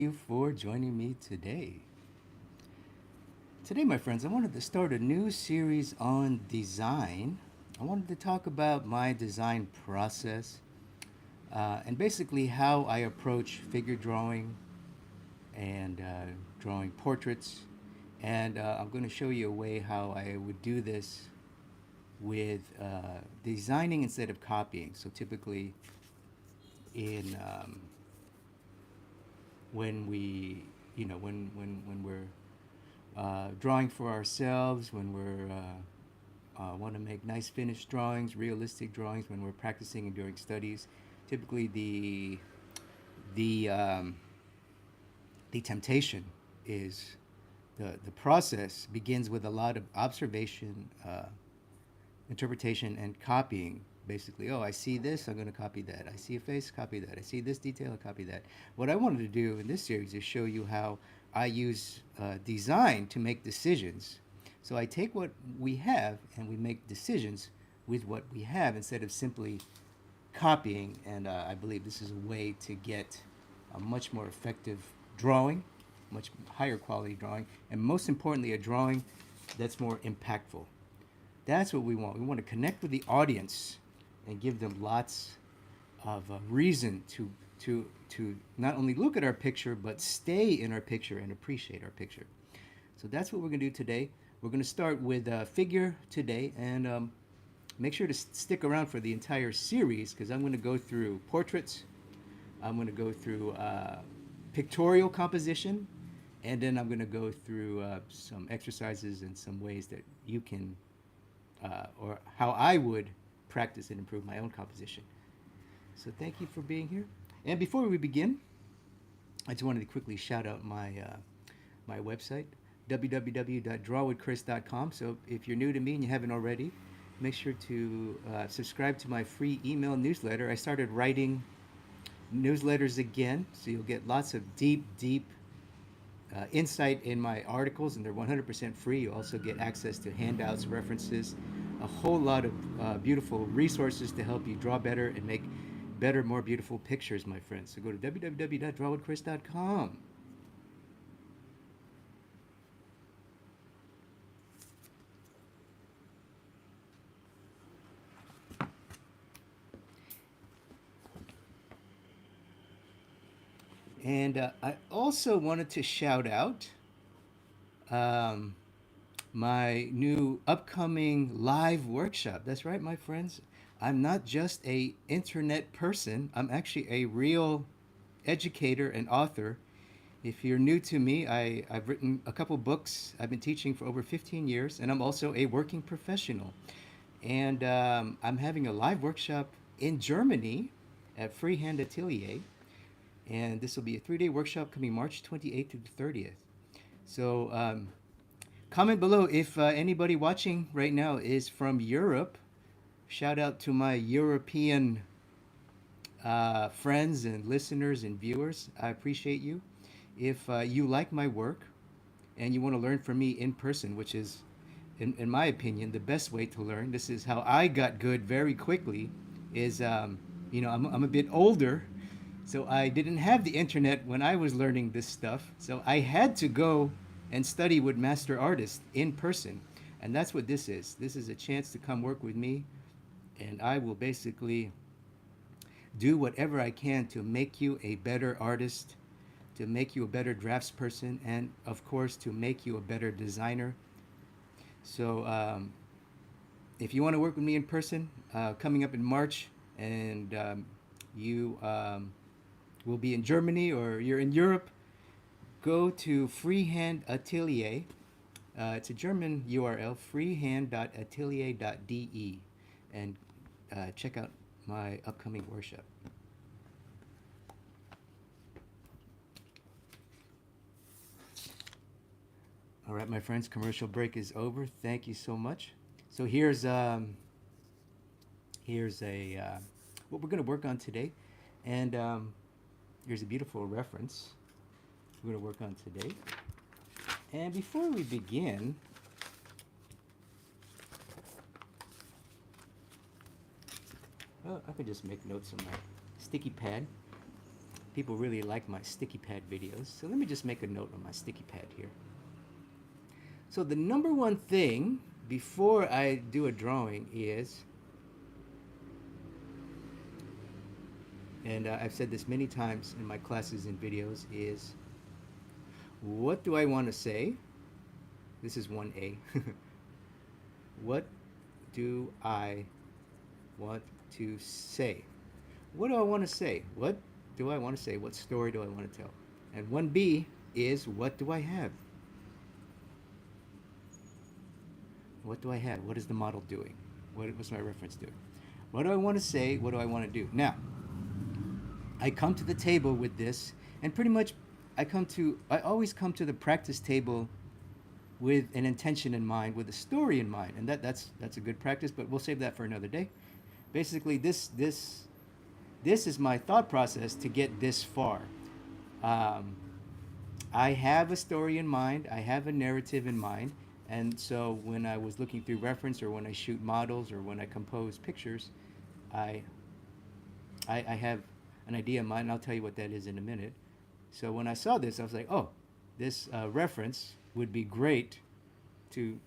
you for joining me today. Today, my friends, I wanted to start a new series on design. I wanted to talk about my design process and basically how I approach figure drawing and drawing portraits. And I'm going to show you a way how I would do this with designing instead of copying. So typically, in when we, when we're drawing for ourselves, when we're want to make nice finished drawings, realistic drawings, when we're practicing and during studies. Typically, the the temptation is the process begins with a lot of observation, interpretation, and copying. Basically, oh, I see this, I'm going to copy that. I see a face, copy that. I see this detail, I copy that. What I wanted to do in this series is show you how I use design to make decisions. So I take what we have and we make decisions with what we have instead of simply copying. And I believe this is a way to get a much more effective drawing, much higher quality drawing, and most importantly, a drawing that's more impactful. That's what we want. We want to connect with the audience and give them lots of reason to not only look at our picture but stay in our picture and appreciate our picture. So that's what we're going to do today. We're going to start with a figure today, and make sure to stick around for the entire series because I'm going to go through portraits. I'm going to go through pictorial composition, and then I'm going to go through some exercises and some ways that you can, or how I would practice and improve my own composition. So thank you for being here. And before we begin, I just wanted to quickly shout out my website, www.drawwithchris.com. So if you're new to me and you haven't already, make sure to subscribe to my free email newsletter. I started writing newsletters again, so you'll get lots of deep insight in my articles, and they're 100% free. You also get access to handouts, references, a whole lot of beautiful resources to help you draw better and make better, more beautiful pictures, my friends. So go to www.drawwithchris.com. And I also wanted to shout out um, my new upcoming live workshop. That's right, my friends. I'm not just a internet person. I'm actually a real educator and author. If you're new to me, I've written a couple books. I've been teaching for over 15 years, and I'm also a working professional. And I'm having a live workshop in Germany at Freehand Atelier. And this will be a 3-day workshop coming March 28th to the 30th. So comment below if anybody watching right now is from Europe. Shout out to my European friends and listeners and viewers. I appreciate you. If you like my work and you want to learn from me in person, which is, in my opinion, the best way to learn, this is how I got good very quickly, is, I'm a bit older, so I didn't have the internet when I was learning this stuff. So I had to go and study with master artists in person. And that's what this is. This is a chance to come work with me, and I will basically do whatever I can to make you a better artist, to make you a better draftsperson, and of course, to make you a better designer. So, if you want to work with me in person, coming up in March, and you will be in Germany or you're in Europe, go to Freehand Atelier. It's a German URL, freehand.atelier.de, and check out my upcoming workshop. All right, my friends, commercial break is over. Thank you so much. So here's a what we're going to work on today, and here's a beautiful reference we're going to work on today. And before we begin, I could just make notes on my sticky pad. People really like my sticky pad videos. So let me just make a note on my sticky pad here. So the number one thing before I do a drawing is, and I've said this many times in my classes and videos, is what do I want to say? This is 1A. What do I want to say? What do I want to say? What do I want to say? What story do I want to tell? And 1B is what do I have? What do I have? What is the model doing? What's my reference doing? What do I want to say? What do I want to do? Now, I come to the table with this, and pretty much I always come to the practice table with an intention in mind, with a story in mind, and that's a good practice. But we'll save that for another day. Basically, this is my thought process to get this far. Um, I have a story in mind. I have a narrative in mind, and so when I was looking through reference, or when I shoot models, or when I compose pictures, I I have an idea in mind, and I'll tell you what that is in a minute. So when I saw this, I was like, oh, this reference would be great to,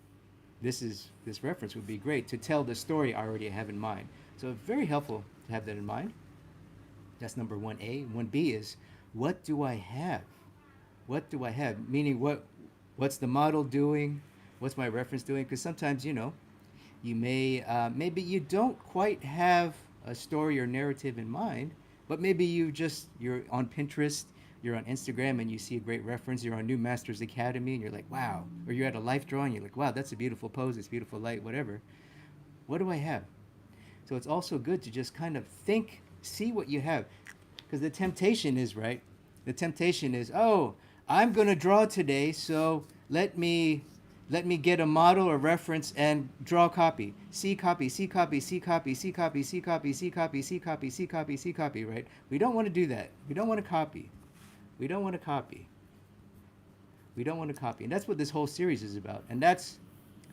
this reference would be great to tell the story I already have in mind. So it's very helpful to have that in mind. That's number 1A. 1B is, what do I have? What do I have? Meaning, what's the model doing? What's my reference doing? Because sometimes, you may, maybe you don't quite have a story or narrative in mind, but maybe you're on Pinterest, you're on Instagram, and you see a great reference. You're on New Masters Academy, and you're like, wow. Or you're at a life drawing, you're like, wow, that's a beautiful pose, it's beautiful light, whatever. What do I have? So it's also good to just kind of think, see what you have. Because the temptation is, right? The temptation is, oh, I'm going to draw today, so let me get a model or reference and draw copy. See copy, see copy, see copy, see copy, see copy, see copy, see copy, see copy, see copy, right? We don't want to do that. We don't want to copy. We don't want to copy. We don't want to copy. And that's what this whole series is about. And this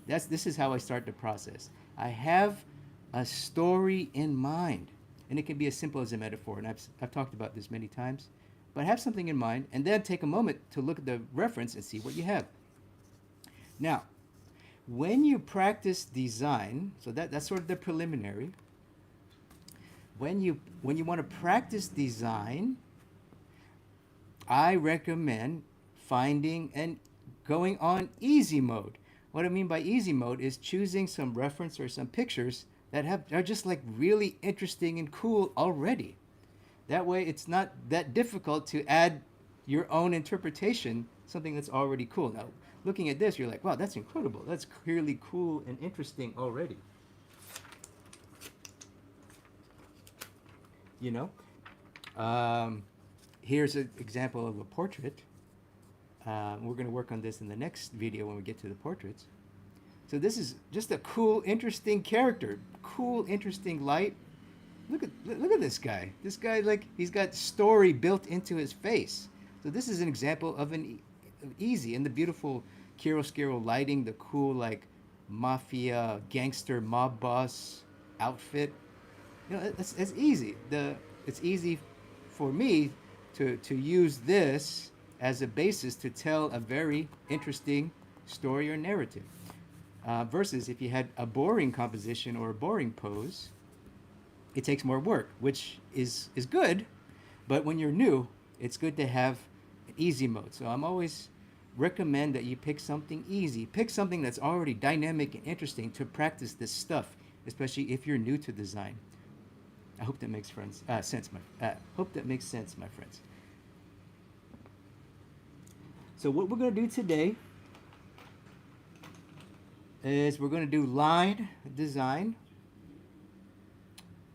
is how I start the process. I have a story in mind. And it can be as simple as a metaphor. And I've talked about this many times. But have something in mind, and then take a moment to look at the reference and see what you have. Now, when you practice design, so that's sort of the preliminary. When you want to practice design, I recommend finding and going on easy mode. What I mean by easy mode is choosing some reference or some pictures that are just like really interesting and cool already. That way it's not that difficult to add your own interpretation, something that's already cool. Now, looking at this, you're like, wow, that's incredible. That's clearly cool and interesting already. Here's an example of a portrait. We're going to work on this in the next video when we get to the portraits. So this is just a cool, interesting character. Cool, interesting light. Look at this guy. This guy, like, he's got story built into his face. So this is an example of an easy, and the beautiful chiaroscuro lighting, the cool, like, mafia gangster mob boss outfit. It's easy. It's easy for me to use this as a basis to tell a very interesting story or narrative. Versus if you had a boring composition or a boring pose, it takes more work, which is good, but when you're new, it's good to have an easy mode. So I'm always recommend that you pick something easy. Pick something that's already dynamic and interesting to practice this stuff, especially if you're new to design. I hope that makes sense, hope that makes sense, my friends. So what we're going to do today is we're going to do line design.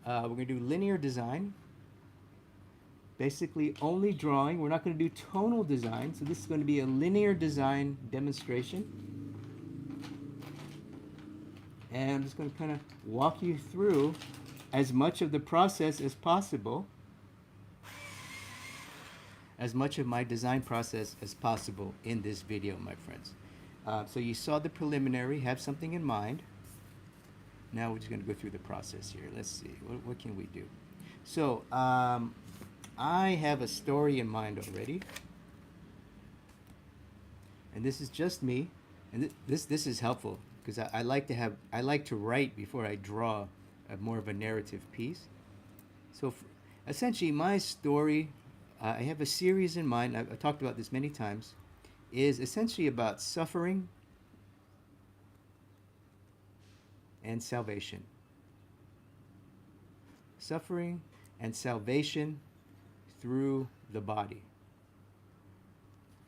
We're going to do linear design. Basically only drawing. We're not going to do tonal design. So this is going to be a linear design demonstration. And I'm just going to kind of walk you through as much of the process as possible. As much of my design process as possible in this video, my friends. So you saw the preliminary, have something in mind. Now we're just going to go through the process here. Let's see, what can we do? So I have a story in mind already, and this is just me, and this is helpful because I like to have I like to write before I draw a more of a narrative piece. So, essentially, my story, I have a series in mind. I've talked about this many times, is essentially about suffering and salvation. Suffering and salvation through the body.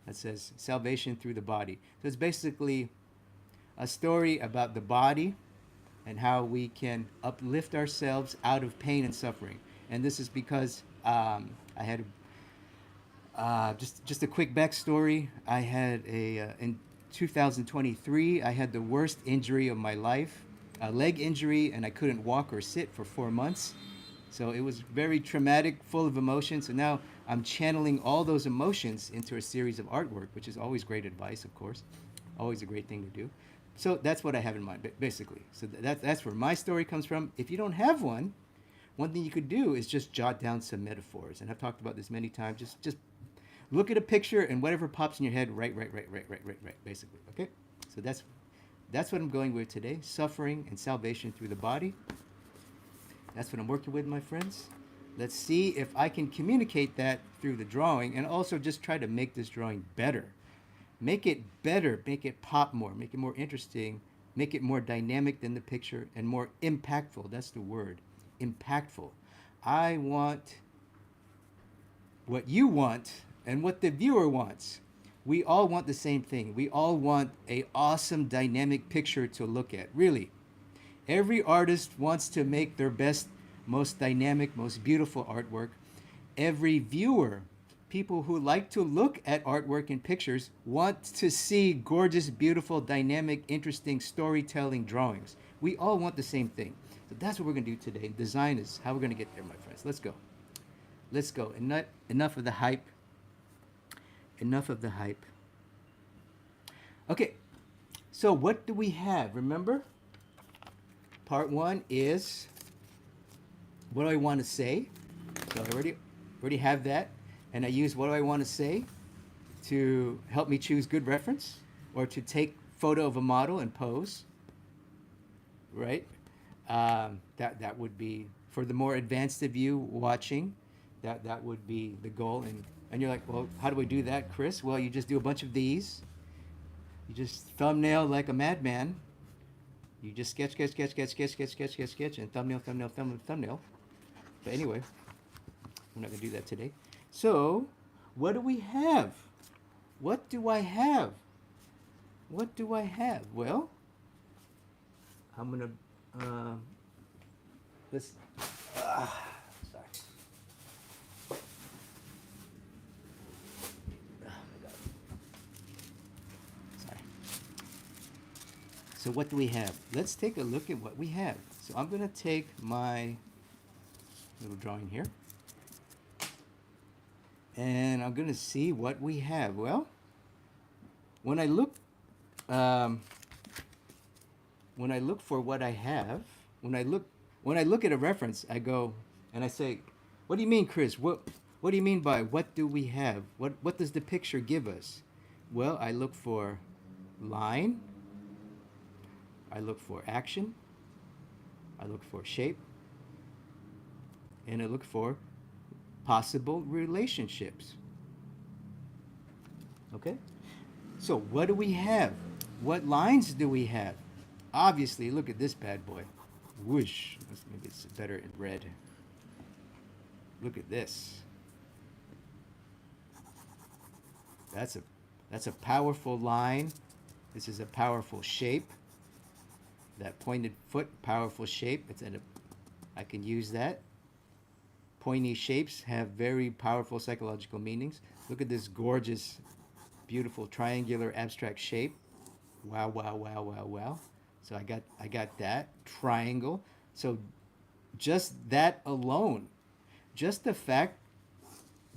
That says salvation through the body. So it's basically a story about the body and how we can uplift ourselves out of pain and suffering. And this is because I had just a quick backstory. I had in 2023 I had the worst injury of my life, a leg injury, and I couldn't walk or sit for 4 months. So it was very traumatic, full of emotions. And now I'm channeling all those emotions into a series of artwork, which is always great advice, of course, always a great thing to do. So that's what I have in mind, basically. So that's where my story comes from. If you don't have one thing you could do is just jot down some metaphors. And I've talked about this many times. Just look at a picture and whatever pops in your head, right, basically. Okay? So that's what I'm going with today. Suffering and salvation through the body. That's what I'm working with, my friends. Let's see if I can communicate that through the drawing and also just try to make this drawing better. Make it better, make it pop more, make it more interesting, make it more dynamic than the picture and more impactful. That's the word. Impactful. I want what you want and what the viewer wants. We all want the same thing. We all want a awesome dynamic picture to look at. Really. Every artist wants to make their best, most dynamic, most beautiful artwork. Every viewer, people who like to look at artwork and pictures, want to see gorgeous, beautiful, dynamic, interesting storytelling drawings. We all want the same thing. So that's what we're going to do today. Design is how we're going to get there, my friends. Let's go. Let's go. Enough of the hype. Enough of the hype. Okay. So what do we have? Remember? Part one is what do I want to say? So I already have that. And I use what do I want to say to help me choose good reference or to take photo of a model and pose. Right? That would be for the more advanced of you watching. That would be the goal. And you're like, well, how do I do that, Chris? Well, you just do a bunch of these. You just thumbnail like a madman. You just sketch, and thumbnail. But anyway, we're not going to do that today. So, what do we have? What do I have? What do I have? Well, I'm going to, let's, sorry. So what do we have? Let's take a look at what we have. So I'm going to take my little drawing here. And I'm going to see what we have. Well, when I look for what I have, when I look at a reference, I go and I say, what do you mean, Chris? What do you mean by what do we have? What does the picture give us? Well, I look for line, I look for action, I look for shape, and I look for possible relationships. Okay? So what do we have? What lines do we have? Obviously, look at this bad boy. Whoosh. Maybe it's better in red. Look at this. That's a powerful line. This is a powerful shape. That pointed foot, powerful shape. I can use that. Pointy shapes have very powerful psychological meanings. Look at this gorgeous, beautiful triangular abstract shape. Wow, wow, wow, wow, wow. So I got that triangle. So just that alone, just the fact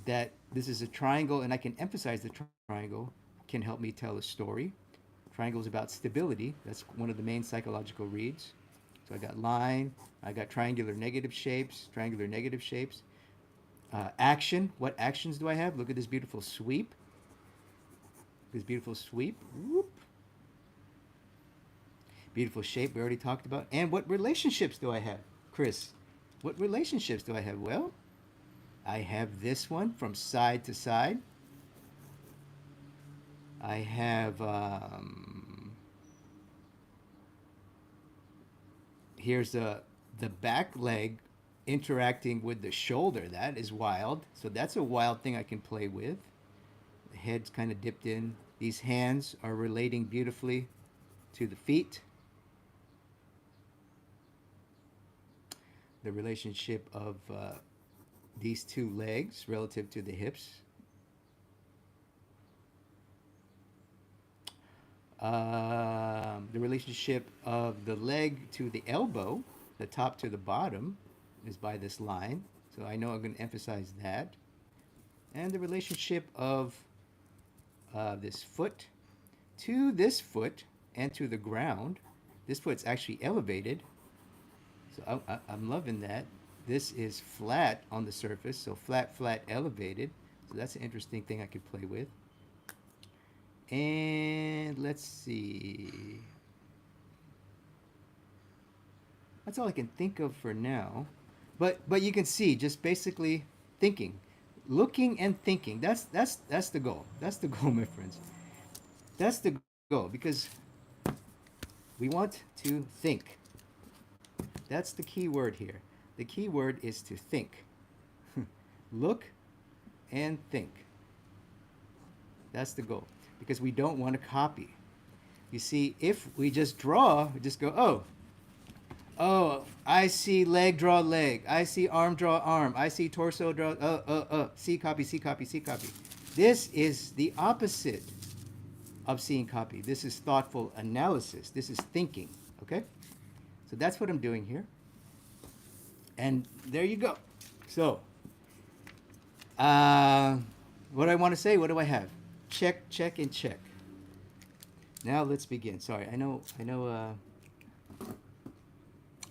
that this is a triangle and I can emphasize the triangle can help me tell a story. Triangle is about stability. That's one of the main psychological reads. So I got line, I got triangular negative shapes. Action. What actions do I have? Look at this beautiful sweep. This beautiful sweep. Whoop. Beautiful shape we already talked about. And what relationships do I have, Chris? What relationships do I have? Well, I have this one from side to side. I have here's the back leg interacting with the shoulder. That is wild. So that's a wild thing I can play with. The head's kind of dipped in. These hands are relating beautifully to the feet. The relationship of these two legs relative to the hips. The relationship of the leg to the elbow, the top to the bottom, is by this line. So I know I'm going to emphasize that. And the relationship of this foot to this foot and to the ground. This foot's actually elevated. So I'm loving that. This is flat on the surface, so flat, flat, elevated. So that's an interesting thing I could play with. And let's see. That's all I can think of for now. But you can see just basically thinking, looking and thinking. That's the goal. That's the goal, my friends. That's the goal because we want to think. That's the key word here. The key word is to think. Look and think. That's the goal because we don't want to copy. You see, if we just draw, we just go, oh, I see leg, draw leg. I see arm, draw arm. I see torso, draw, see, copy, see, copy, see, copy. This is the opposite of seeing, copy. This is thoughtful analysis. This is thinking, okay? So that's what I'm doing here. And there you go. So, what do I want to say? What do I have? Check, check, and check. Now let's begin. Sorry, I know,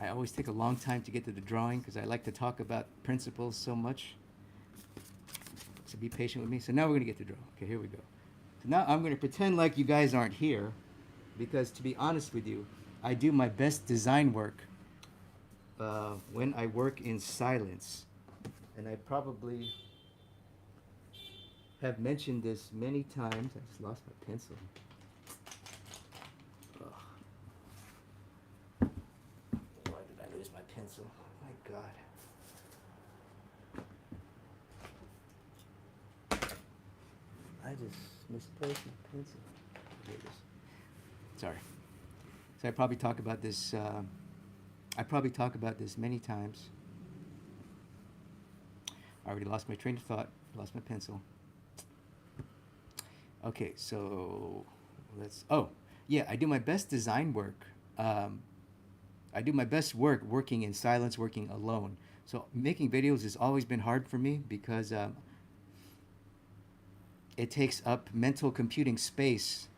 I always take a long time to get to the drawing because I like to talk about principles so much. So be patient with me. So now we're going to get to draw. Okay, here we go. So now I'm going to pretend like you guys aren't here because to be honest with you, I do my best design work when I work in silence. And I probably have mentioned this many times. I just lost my pencil. Ugh. Why did I lose my pencil? My God. I just misplaced my pencil. Here it is. Sorry. So I probably talk about this. I probably talk about this many times. I already lost my train of thought. Lost my pencil. Okay, so let's. Oh, yeah. I do my best design work. I do my best work working in silence, working alone. So making videos has always been hard for me because it takes up mental computing space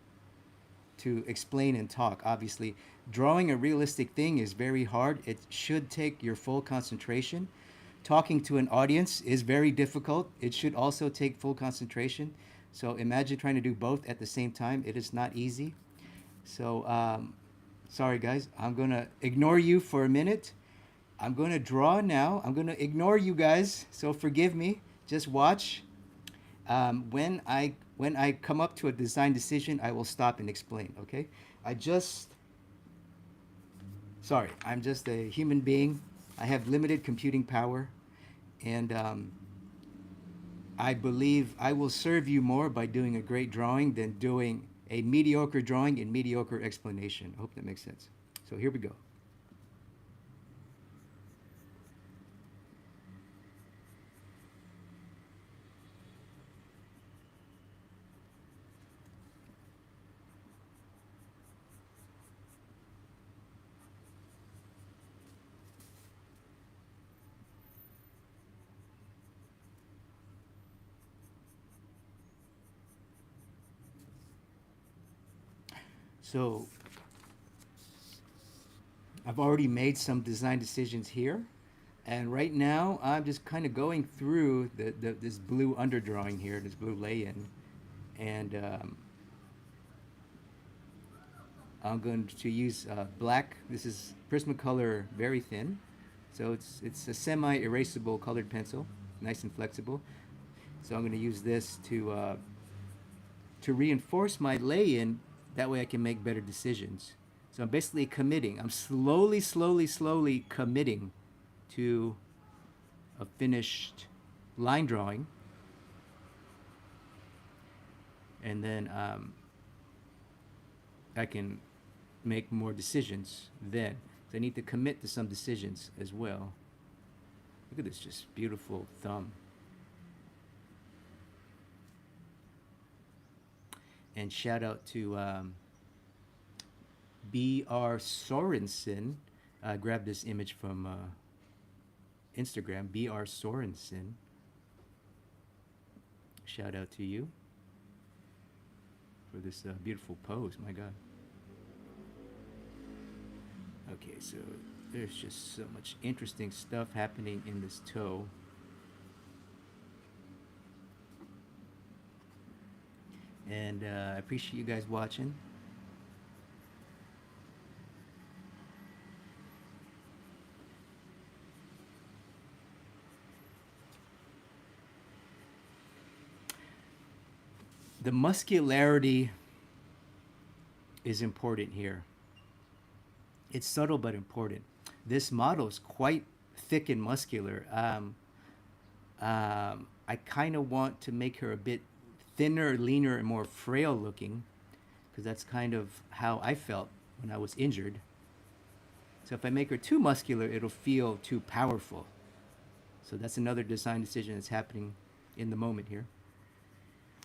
to explain and talk. Obviously, drawing a realistic thing is very hard. It should take your full concentration. Talking to an audience is very difficult. It should also take full concentration. So imagine trying to do both at the same time. It is not easy. So sorry guys, I'm gonna ignore you for a minute. I'm gonna draw now. I'm gonna ignore you guys. So forgive me. Just watch. When I come up to a design decision, I will stop and explain. Okay? Sorry, I'm just a human being. I have limited computing power, and I believe I will serve you more by doing a great drawing than doing a mediocre drawing and mediocre explanation. I hope that makes sense. So here we go. So I've already made some design decisions here. And right now, I'm just kind of going through this blue underdrawing here, this blue lay-in, and I'm going to use black. This is Prismacolor Very Thin, so it's a semi-erasable colored pencil, nice and flexible. So I'm going to use this to reinforce my lay-in. That way, I can make better decisions. So I'm basically committing. I'm slowly, slowly, slowly committing to a finished line drawing, and then I can make more decisions then. So I need to commit to some decisions as well. Look at this just beautiful thumb. And shout out to B.R. Sorensen. I grabbed this image from Instagram, B.R. Sorensen. Shout out to you for this beautiful pose, my God. Okay, so there's just so much interesting stuff happening in this toe. And I appreciate you guys watching. The muscularity is important here. It's subtle but important. This model is quite thick and muscular. I kind of want to make her a bit thinner, leaner, and more frail looking, because that's kind of how I felt when I was injured. So if I make her too muscular, it'll feel too powerful. So that's another design decision that's happening in the moment here.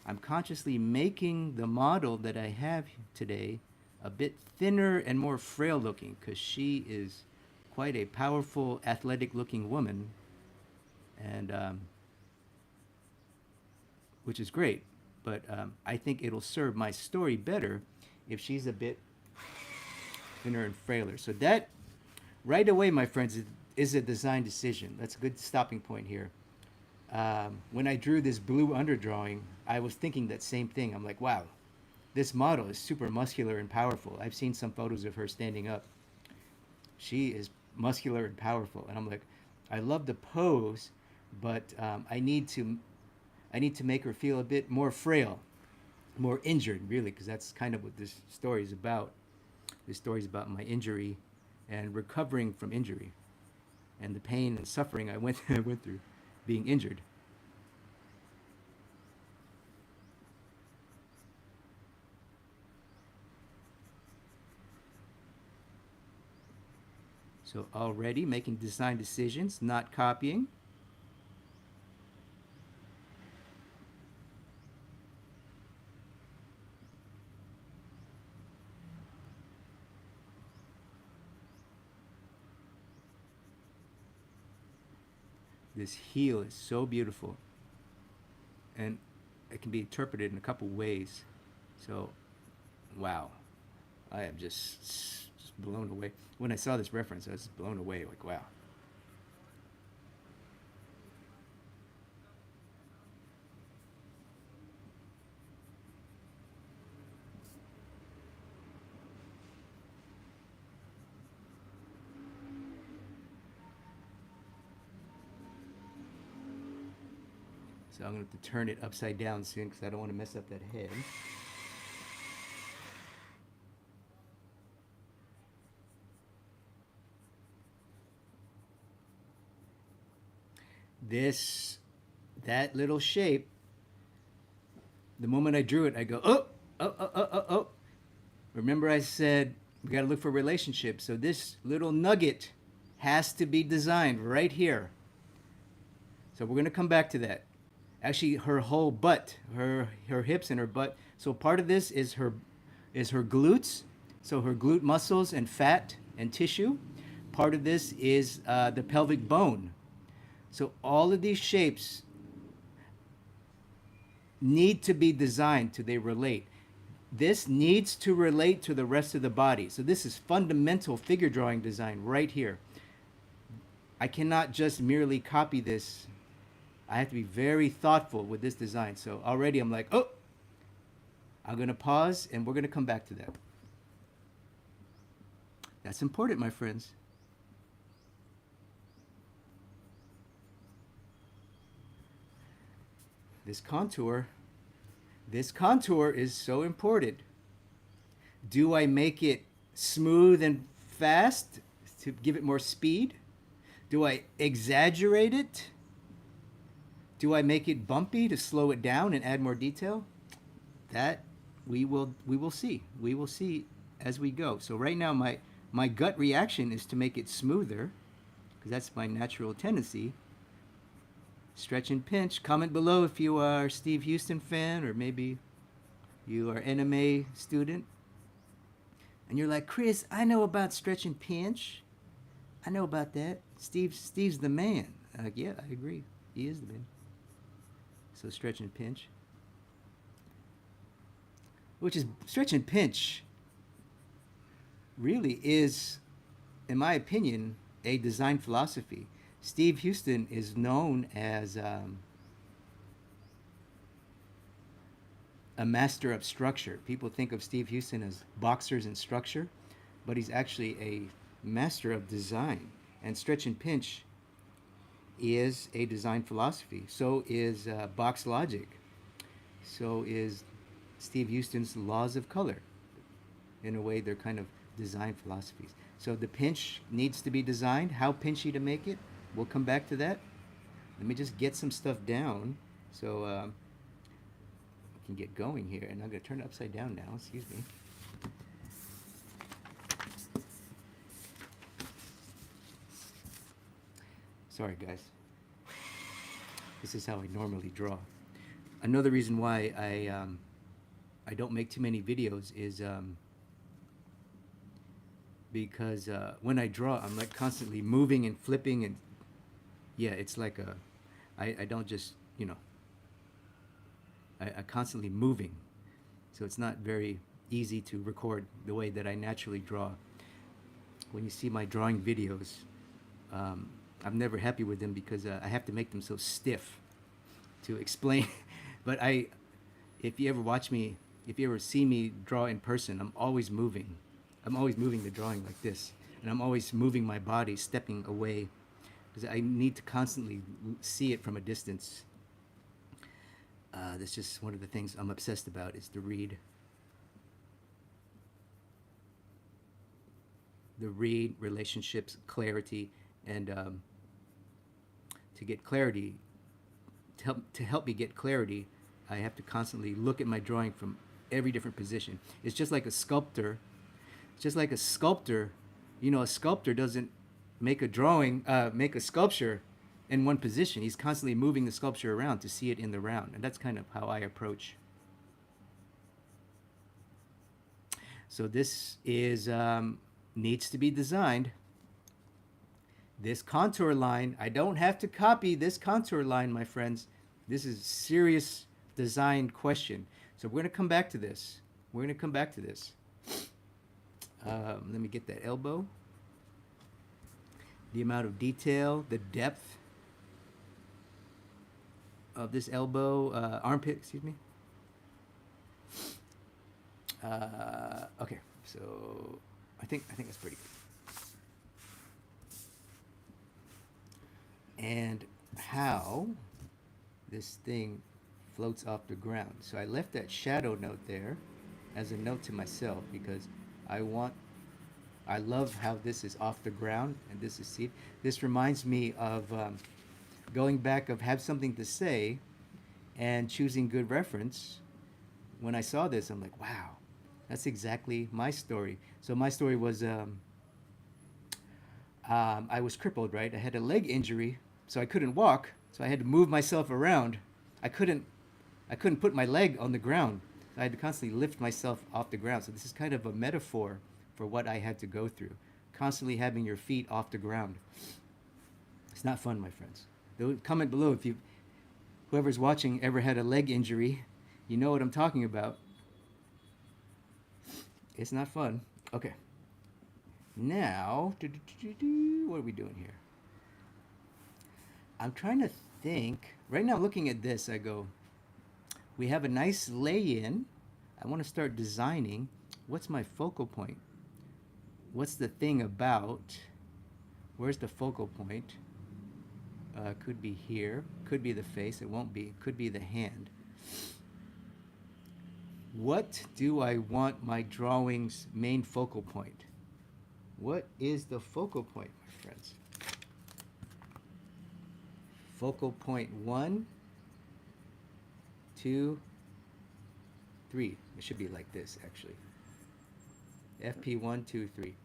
I'm consciously making the model that I have today a bit thinner and more frail looking, because she is quite a powerful, athletic looking woman, and which is great. But I think it'll serve my story better if she's a bit thinner and frailer. So that, right away, my friends, is a design decision. That's a good stopping point here. When I drew this blue underdrawing, I was thinking that same thing. I'm like, wow, this model is super muscular and powerful. I've seen some photos of her standing up. She is muscular and powerful. And I'm like, I love the pose, but I need to make her feel a bit more frail, more injured, really, because that's kind of what this story is about. This story is about my injury and recovering from injury and the pain and suffering I went through being injured. So already making design decisions, not copying. This heel is so beautiful, and it can be interpreted in a couple ways. So, wow, I am just blown away. When I saw this reference, I was blown away. Like, wow. So I'm going to have to turn it upside down soon because I don't want to mess up that head. That little shape, the moment I drew it, I go, oh, oh, oh, oh, oh, oh. Remember I said we got to look for relationships. So this little nugget has to be designed right here. So we're going to come back to that. Actually, her whole butt, her hips and her butt. So part of this is her glutes. So her glute muscles and fat and tissue. Part of this is the pelvic bone. So all of these shapes need to be designed to they relate. This needs to relate to the rest of the body. So this is fundamental figure drawing design right here. I cannot just merely copy this. I have to be very thoughtful with this design. So already I'm like, oh, I'm going to pause and we're going to come back to that. That's important, my friends. This contour, this contour is so important. Do I make it smooth and fast to give it more speed? Do I exaggerate it? Do I make it bumpy to slow it down and add more detail? That we will see. We will see as we go. So right now my gut reaction is to make it smoother because that's my natural tendency. Stretch and pinch. Comment below if you are a Steve Houston fan or maybe you are NMA student and you're like, Chris, I know about stretch and pinch. I know about that. Steve's the man. Yeah, I agree. He is the man. So stretch and pinch. Which is stretch and pinch really is, in my opinion, a design philosophy. Steve Houston is known as a master of structure. People think of Steve Houston as boxers in structure, but he's actually a master of design. And stretch and pinch is a design philosophy. So is box logic. So is Steve Houston's laws of color. In a way, they're kind of design philosophies. So the pinch needs to be designed. How pinchy to make it? We'll come back to that. Let me just get some stuff down so we can get going here. And I'm going to turn it upside down now. Excuse me. Sorry, guys. This is how I normally draw. Another reason why I don't make too many videos is because when I draw, I'm like constantly moving and flipping, and yeah, it's like I don't just, I constantly moving, so it's not very easy to record the way that I naturally draw. When you see my drawing videos, I'm never happy with them because I have to make them so stiff to explain. But if you ever watch me, if you ever see me draw in person, I'm always moving. I'm always moving the drawing like this. And I'm always moving my body, stepping away. Because I need to constantly see it from a distance. That's just one of the things I'm obsessed about, is to read. The read, relationships, clarity, and to get clarity, to help me get clarity, I have to constantly look at my drawing from every different position. It's just like a sculptor. It's just like a sculptor. A sculptor doesn't make make a sculpture in one position. He's constantly moving the sculpture around to see it in the round. And that's kind of how I approach. So this is needs to be designed. This contour line, I don't have to copy this contour line, my friends. This is a serious design question. So we're going to come back to this. We're going to come back to this. Let me get that elbow. The amount of detail, the depth of this elbow, armpit, excuse me. Okay, so I think that's pretty good. And how this thing floats off the ground. So I left that shadow note there as a note to myself because I love how this is off the ground and this is seed. This reminds me of going back of have something to say and choosing good reference. When I saw this, I'm like, wow, that's exactly my story. So my story was I was crippled, right? I had a leg injury, so I couldn't walk. So I had to move myself around. I couldn't put my leg on the ground. I had to constantly lift myself off the ground. So this is kind of a metaphor for what I had to go through. Constantly having your feet off the ground. It's not fun, my friends. Comment below if whoever's watching ever had a leg injury. You know what I'm talking about. It's not fun. Okay. Now, what are we doing here? I'm trying to think. Right now, looking at this, I go, we have a nice lay-in. I want to start designing. What's my focal point? What's the thing about? Where's the focal point? Could be here. Could be the face. It won't be. Could be the hand. What do I want my drawing's main focal point? What is the focal point, my friends? Focal point 1, 2, 3. It should be like this, actually. FP 1, 2, 3.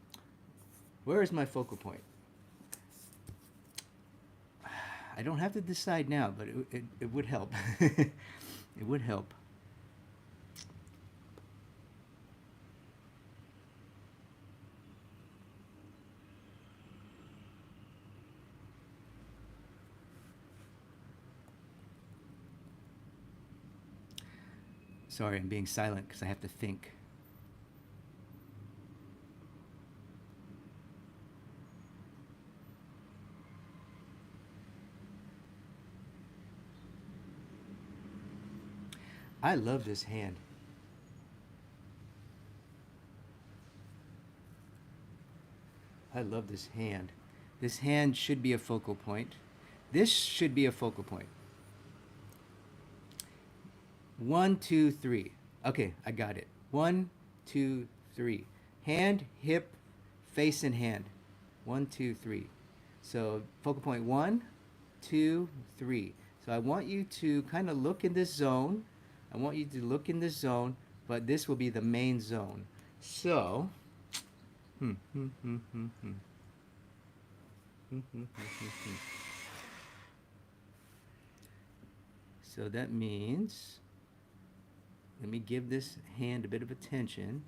Where is my focal point? I don't have to decide now, but it would help. It would help. Sorry, I'm being silent because I have to think. I love this hand. I love this hand. This hand should be a focal point. This should be a focal point. 1, 2, 3. Okay, I got it. 1, 2, 3. Hand, hip, face, and hand. 1, 2, 3. So focal point 1, 2, 3. So I want you to kind of look in this zone. I want you to look in this zone, but this will be the main zone. So, so that means, let me give this hand a bit of attention.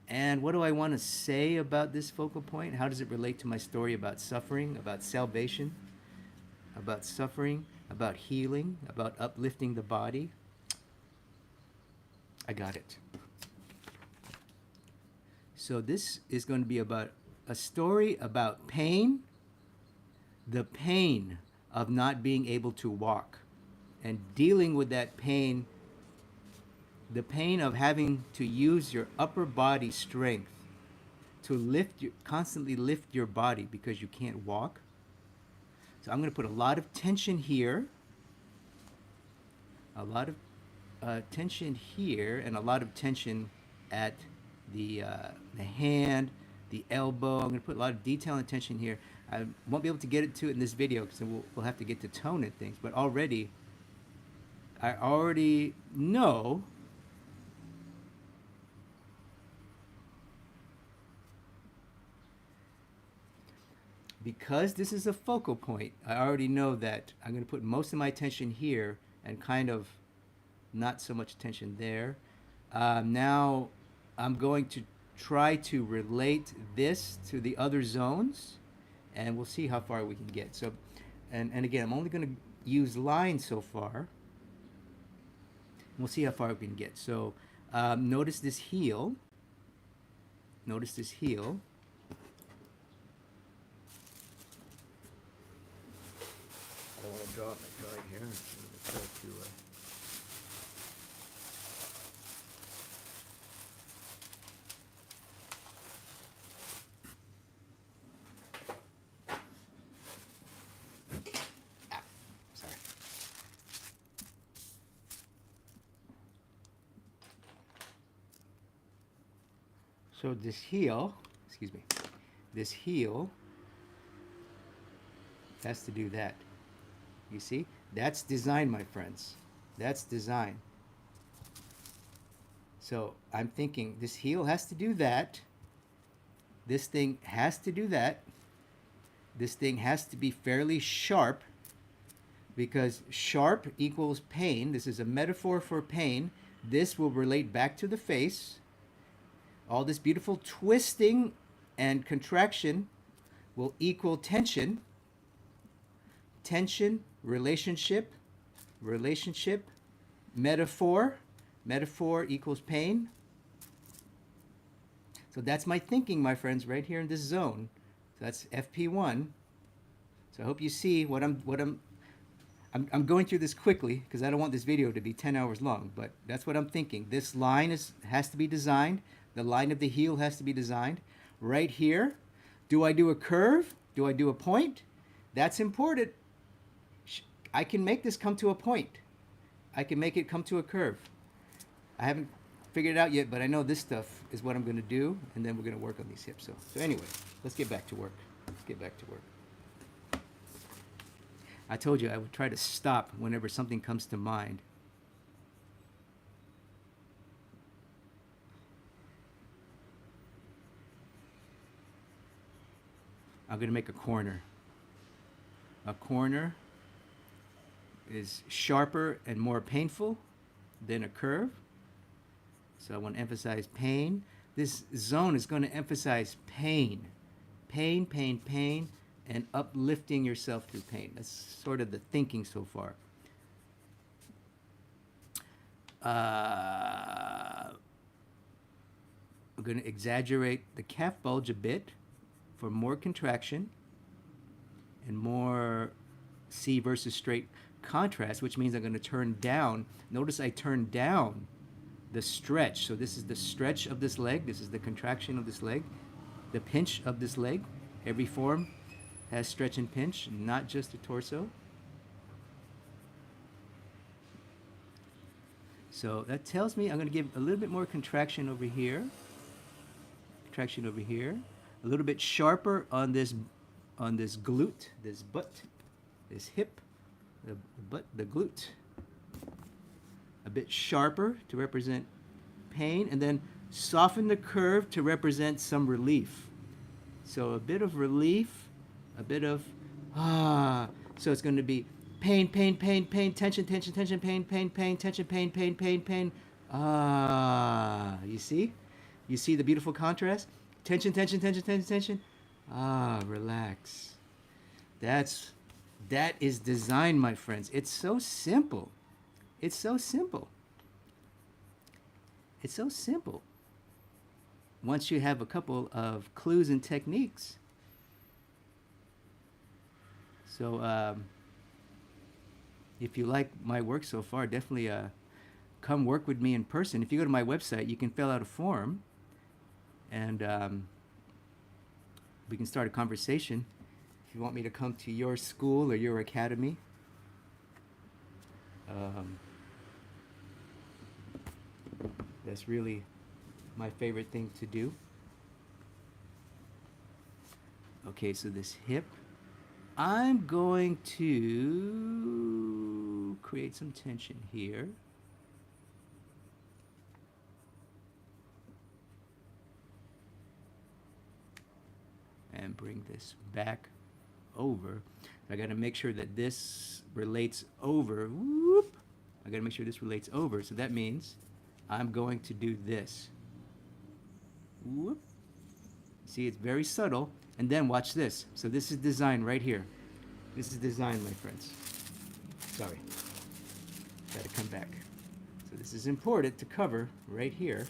And what do I want to say about this focal point? How does it relate to my story about suffering, about salvation, about suffering, about healing, about uplifting the body? I got it. So this is going to be about a story about pain, the pain of not being able to walk, and dealing with that pain, the pain of having to use your upper body strength to constantly lift your body because you can't walk. So I'm going to put a lot of tension here, a lot of tension here, and a lot of tension at the hand, the elbow. I'm going to put a lot of detail and tension here. I won't be able to get it to it in this video because we'll have to get to tone and things. But already, I already know because this is a focal point. I already know that I'm going to put most of my attention here and kind of not so much attention there. Now I'm going to try to relate this to the other zones, and we'll see how far we can get. So, and again, I'm only going to use lines so far. We'll see how far we can get. So notice this heel. Notice this heel. I don't want to draw my drawing here. I'm going to try to... So this heel, excuse me, this heel has to do that. You see? That's design, my friends. That's design. So I'm thinking this heel has to do that. This thing has to do that. This thing has to be fairly sharp because sharp equals pain. This is a metaphor for pain. This will relate back to the face. All this beautiful twisting and contraction will equal tension. Tension, relationship, relationship, metaphor. Metaphor equals pain. So that's my thinking, my friends, right here in this zone. So that's FP1. So I hope you see what I'm I'm going through this quickly because I don't want this video to be 10 hours long, but that's what I'm thinking. This line has to be designed. The line of the heel has to be designed. Right here, do I do a curve? Do I do a point? That's important. I can make this come to a point. I can make it come to a curve. I haven't figured it out yet, but I know this stuff is what I'm going to do, and then we're going to work on these hips. So anyway, let's get back to work. Let's get back to work. I told you I would try to stop whenever something comes to mind. I'm going to make a corner. A corner is sharper and more painful than a curve. So I want to emphasize pain. This zone is going to emphasize pain. Pain, pain, pain, and uplifting yourself through pain. That's sort of the thinking so far. We're going to exaggerate the calf bulge a bit for more contraction and more C versus straight contrast, which means I'm going to turn down. Notice I turn down the stretch. So this is the stretch of this leg. This is the contraction of this leg. The pinch of this leg. Every form has stretch and pinch, not just the torso. So that tells me I'm going to give a little bit more contraction over here. Contraction over here. A little bit sharper on this glute, this butt, this hip, the butt, the glute. A bit sharper to represent pain, and then soften the curve to represent some relief. So a bit of relief, a bit of So it's going to be pain, pain, pain, pain, tension, tension, tension, pain, pain, pain, tension, pain, pain, pain, pain. You see? You see the beautiful contrast? Tension, tension, tension, tension, tension. Relax. That is design, my friends. It's so simple. It's so simple. It's so simple. Once you have a couple of clues and techniques. So if you like my work so far, definitely come work with me in person. If you go to my website, you can fill out a form, and we can start a conversation. If you want me to come to your school or your academy, that's really my favorite thing to do. Okay, so this hip, I'm going to create some tension here. And bring this back over. I got to make sure that this relates over. Whoop. I got to make sure this relates over. So that means I'm going to do this. Whoop. See, it's very subtle. And then watch this. So this is design right here. This is design, my friends. Sorry. Got to come back. So this is important to cover right here.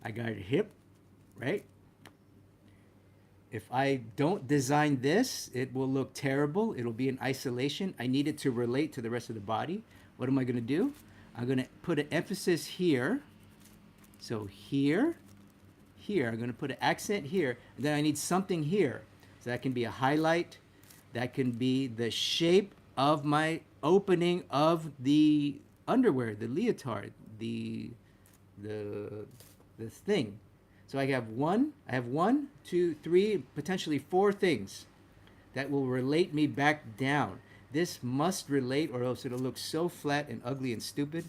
I got a hip, right? If I don't design this, it will look terrible. It'll be in isolation. I need it to relate to the rest of the body. What am I going to do? I'm going to put an emphasis here. So here, here. I'm going to put an accent here. And then I need something here. So that can be a highlight. That can be the shape of my opening of the underwear, the leotard, the thing. So I have one, two, three, potentially four things that will relate me back down. This must relate, or else it'll look so flat and ugly and stupid.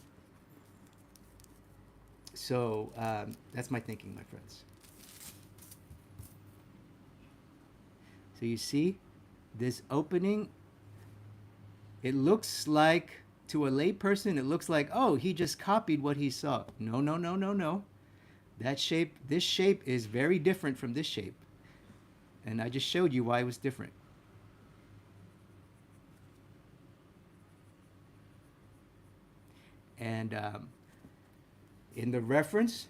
So that's my thinking, my friends. So you see this opening, it looks like, to a layperson, it looks like, oh, he just copied what he saw. No, no, no, no, no. That shape, this shape is very different from this shape. And I just showed you why it was different. And in the reference,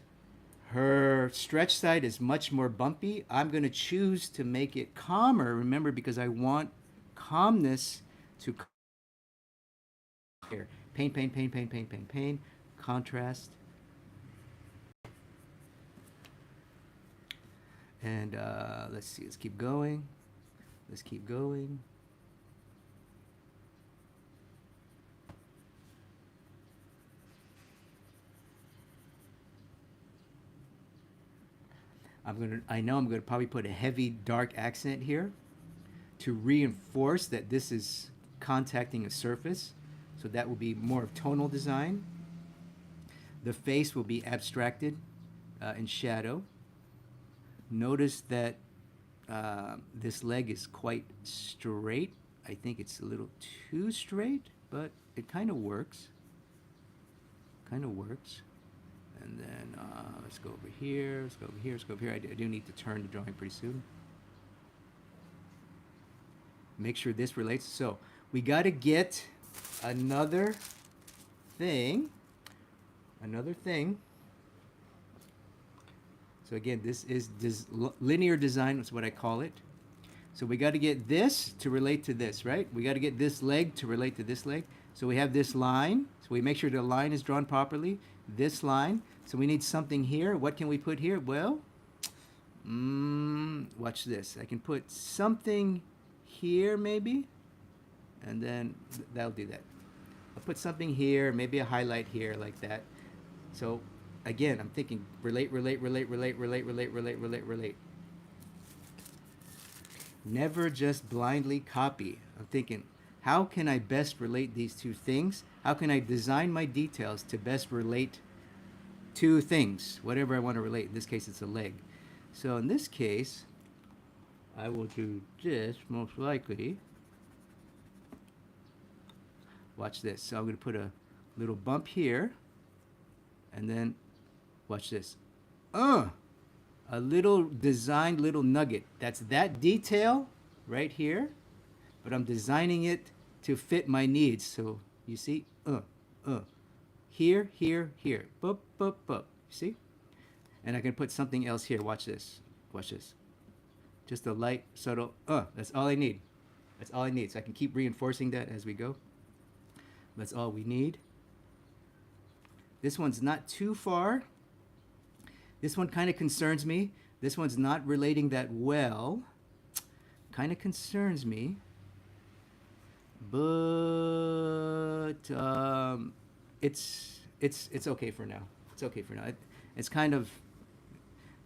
Her stretch side is much more bumpy. I'm going to choose to make it calmer, remember, because I want calmness to here. Pain, pain, pain, pain, pain, pain, pain. Contrast. And let's see, let's keep going. Let's keep going. I know I'm gonna probably put a heavy dark accent here to reinforce that this is contacting a surface. So that will be more of tonal design. The face will be abstracted in shadow. Notice that this leg is quite straight. I think it's a little too straight, but it kind of works. Kind of works. And then let's go over here, let's go over here, let's go over here. I do need to turn the drawing pretty soon. Make sure this relates. So we got to get another thing. Another thing. So again, this is linear design, is what I call it. So we got to get this to relate to this, right? We got to get this leg to relate to this leg. So we have this line. So we make sure the line is drawn properly. This line. So we need something here. What can we put here? Well, watch this. I can put something here maybe. And then that'll do that. I'll put something here, maybe a highlight here like that. So again, I'm thinking relate, relate, relate, relate, relate, relate, relate, relate, relate. Never just blindly copy. I'm thinking, how can I best relate these two things? How can I design my details to best relate two things, whatever I want to relate? In this case, it's a leg. So in this case, I will do this most likely. Watch this. So I'm going to put a little bump here. And then, watch this. A little designed little nugget. That's that detail right here. But I'm designing it to fit my needs. So, you see? Here, here, here. Boop, boop, boop. See? And I can put something else here. Watch this. Watch this. Just a light, subtle, that's all I need. That's all I need. So I can keep reinforcing that as we go. That's all we need. This one's not too far. This one kind of concerns me. This one's not relating that well. Kind of concerns me. But it's okay for now. It's okay for now. It's kind of,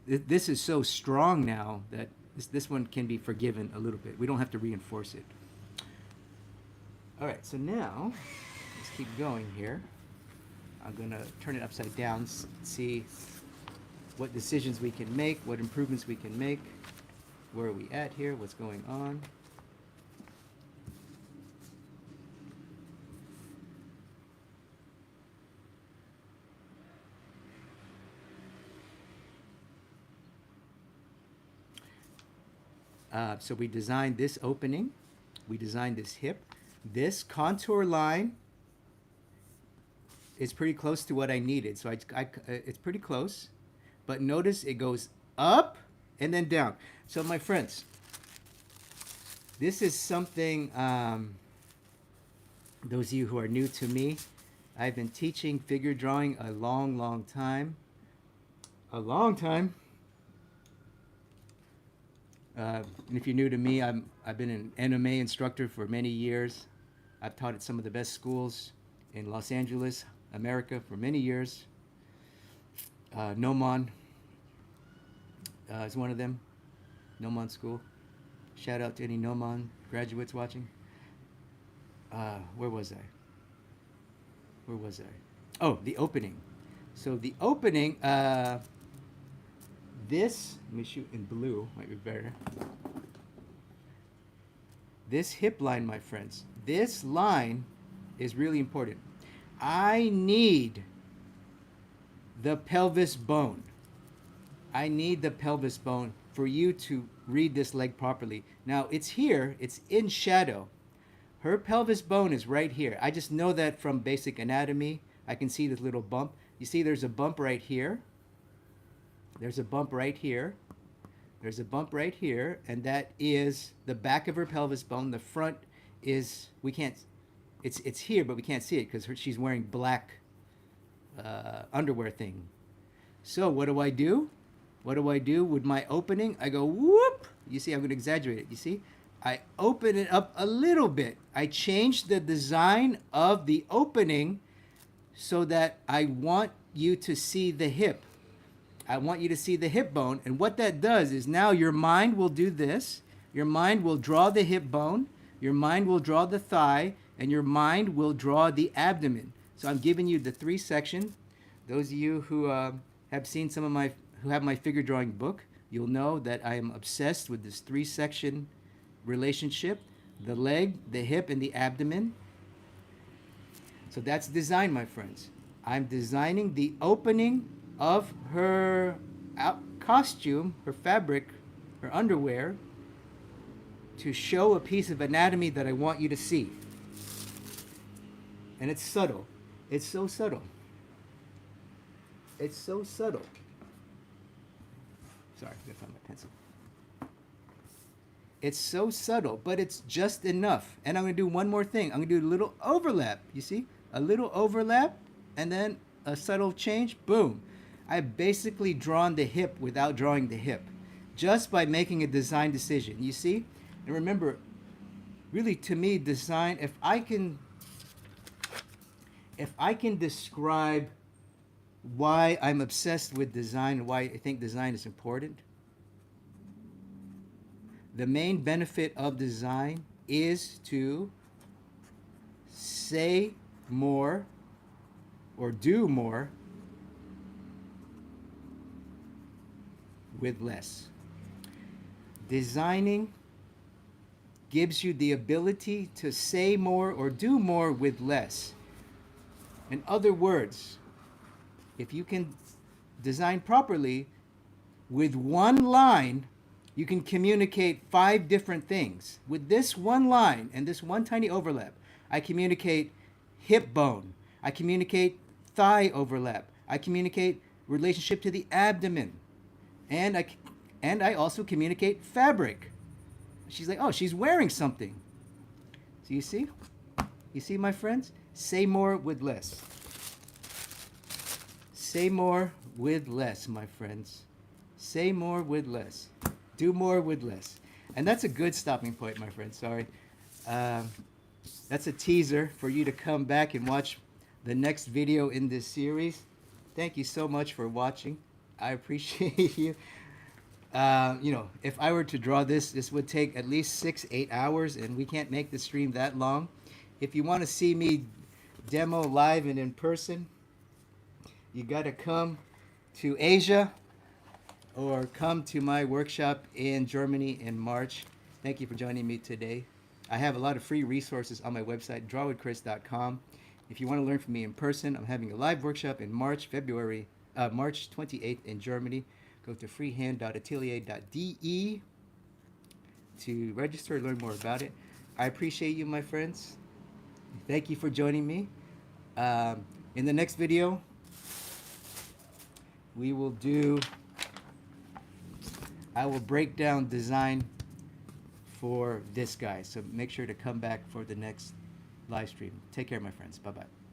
this is so strong now that this one can be forgiven a little bit. We don't have to reinforce it. All right, so now let's keep going here. I'm going to turn it upside down, see what decisions we can make, what improvements we can make. Where are we at here? What's going on? So we designed this opening. We designed this hip. This contour line is pretty close to what I needed. So it's pretty close. But notice it goes up and then down. So my friends, this is something, those of you who are new to me, I've been teaching figure drawing a long, long time. A long time. And if you're new to me, I've been an NMA instructor for many years. I've taught at some of the best schools in Los Angeles, America, for many years. Nomon is one of them. Nomon School. Shout out to any Nomon graduates watching. Where was I? Oh, the opening. So the opening, this, let me shoot in blue, might be better. This hip line, my friends, this line is really important. I need the pelvis bone. I need the pelvis bone for you to read this leg properly. Now, it's here, it's in shadow. Her pelvis bone is right here. I just know that from basic anatomy. I can see this little bump. You see there's a bump right here. There's a bump right here. There's a bump right here, and that is the back of her pelvis bone. The front is, we can't, it's here, but we can't see it because she's wearing black underwear thing. So what do I do? What do I do with my opening? I go whoop. You see, I'm going to exaggerate it. You see? I open it up a little bit. I change the design of the opening so that I want you to see the hip. I want you to see the hip bone. And what that does is now your mind will do this. Your mind will draw the hip bone. Your mind will draw the thigh. And your mind will draw the abdomen. So I'm giving you the 3 section. Those of you who have seen who have my figure drawing book, you'll know that I am obsessed with this 3 section relationship. The leg, the hip, and the abdomen. So that's design, my friends. I'm designing the opening of her costume, her fabric, her underwear, to show a piece of anatomy that I want you to see. And it's subtle. It's so subtle. It's so subtle. Sorry, I gotta find my pencil. It's so subtle, but it's just enough. And I'm gonna do one more thing. I'm gonna do a little overlap. You see? A little overlap, and then a subtle change. Boom. I've basically drawn the hip without drawing the hip, just by making a design decision. You see? And remember, really, to me, design, if I can describe why I'm obsessed with design and why I think design is important, the main benefit of design is to say more or do more with less. Designing gives you the ability to say more or do more with less. In other words, if you can design properly, with one line, you can communicate 5 different things. With this one line and this one tiny overlap, I communicate hip bone. I communicate thigh overlap. I communicate relationship to the abdomen. And I also communicate fabric. She's like, oh, she's wearing something. So you see? You see, my friends? Say more with less. Say more with less, my friends. Say more with less. Do more with less. And that's a good stopping point, my friends. Sorry. That's a teaser for you to come back and watch the next video in this series. Thank you so much for watching. I appreciate you. If I were to draw this would take at least 6-8 hours, and we can't make the stream that long. If you want to see me demo live and in person, you got to come to Asia or come to my workshop in Germany in March. Thank you for joining me today. I have a lot of free resources on my website, drawwithchris.com. If you want to learn from me in person, I'm having a live workshop in March 28th in Germany. Go to freehand.atelier.de to register, learn more about it. I appreciate you, my friends. Thank you for joining me. In the next video, I will break down design for this guy. So make sure to come back for the next live stream. Take care, my friends. Bye-bye.